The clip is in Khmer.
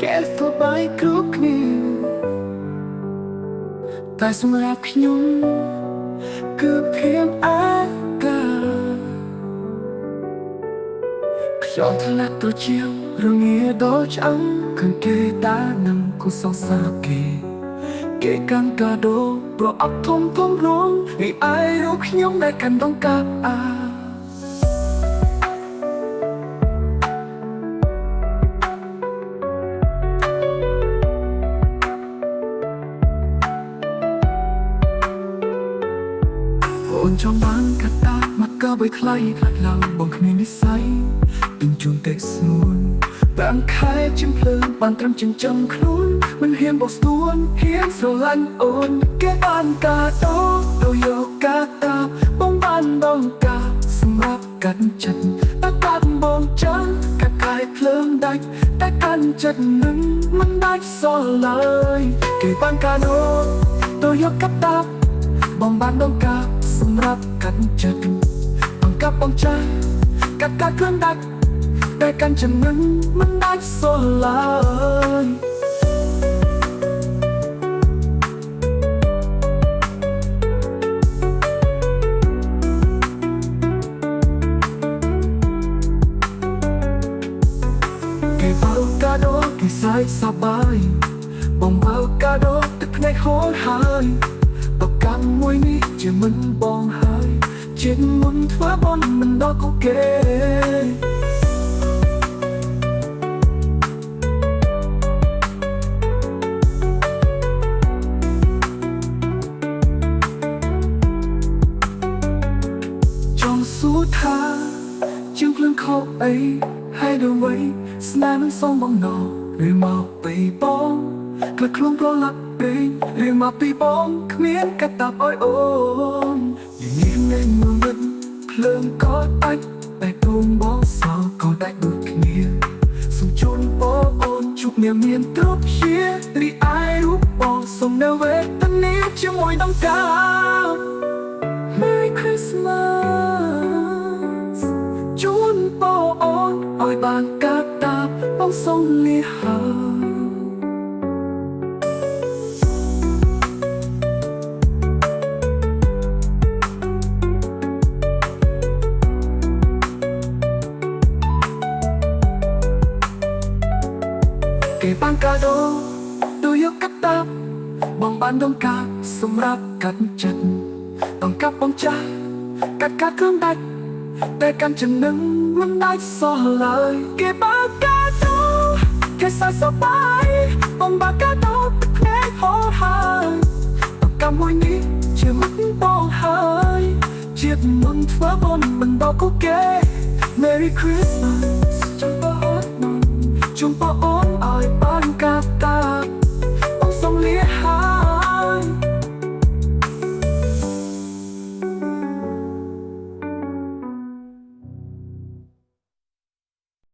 Get for by crook me តែសម្រាប់ខ្ញុំគឺเพียงអាកាខ្យល់ថ្លាក់ត្រចៀងរងាដល់ឆ្អឹងឃើញគេតានឹងគូសងសាគេគេកាន់កាដូប្រអប់ធំធំរងឯអាយរូបខ្ញុំដែលកាន់ដងកាប់អូនចង់បានកាតាមកក៏បីថ្លៃផ្លាច់ឡើងបងគ្មាននិស័យពេញជូនតែស្នួនបានខែជំភ្លើងបានត្រឹមចិញ្ចឹមខ្លួនមិនហ៊ានបោះស្ទួនហ៊ានស្រឡាញ់អូនគេបានកាដូដោយយកកាតាបងបានដងកាសម្រាប់កាន់ចិត្តតែកាត់បងចឹងកាត់កាយភ្លើងដាច់តែកាន់ចិត្តនឹងមិនដាច់សល់ឡើយគេបានកាដូដោយយកកាតាបងបានដងកាសម្រាប់កាន់ចិត្តបងកាប់បងចាស់កាត់គ្រឿងដាច់តែកាន់ចិត្តនឹងមិនដាច់សល់ឡើយគេបើកាដូគេសាយសប្បាយបងបើកាដូទឹកភ្នែកហូរហើយប្រកាន់មួយនេះជាមិនបងហើយជាមុនធ្វើបនមិនដល់គូគេចង់សួរថាជាងភ្លើងខោអីហើយដល់វ័យស្នេហ៍មិនសមបងណោឬមកពីបងក្លិតខ្លួនប្រឡាក់ពេកឬមកពីបងគ្មានកាត់តាប់អើយអូនយ៉ាងនេះនឹងមិនភ្លើងក៏ដាច់តែដួងបងសោក៏ដាច់ដូចគ្នាសូមជូនបងអូនជួបអ្នកមានទ្រព្យជារីឯរូបបងសូមនៅវេទនាជាមួយដង្កា Merry Christmas ជូនបងអូនឲ្យបានកាត់តាប់បងសូមលាហើយគេបានកាដូដោយយកកាតាប់បងបានដងកាសម្រាប់កាត់ចិត្តដងកាប់បងចាស់កាត់គ្រឿងដាច់តែកាន់ចិត្តនឹងមិនដាច់សោះឡើយគេបានកាដូគេសាយសប្បាយបងបានកាដូទឹកភ្នែកហូរហើយដងកាប់មួយនេះជាមិនបងហើយជាតិមុនធ្វើបនមិនដល់គូគេ Merry Christmas ជូនបងអូនឲ្យបានកាតាបងសូមលា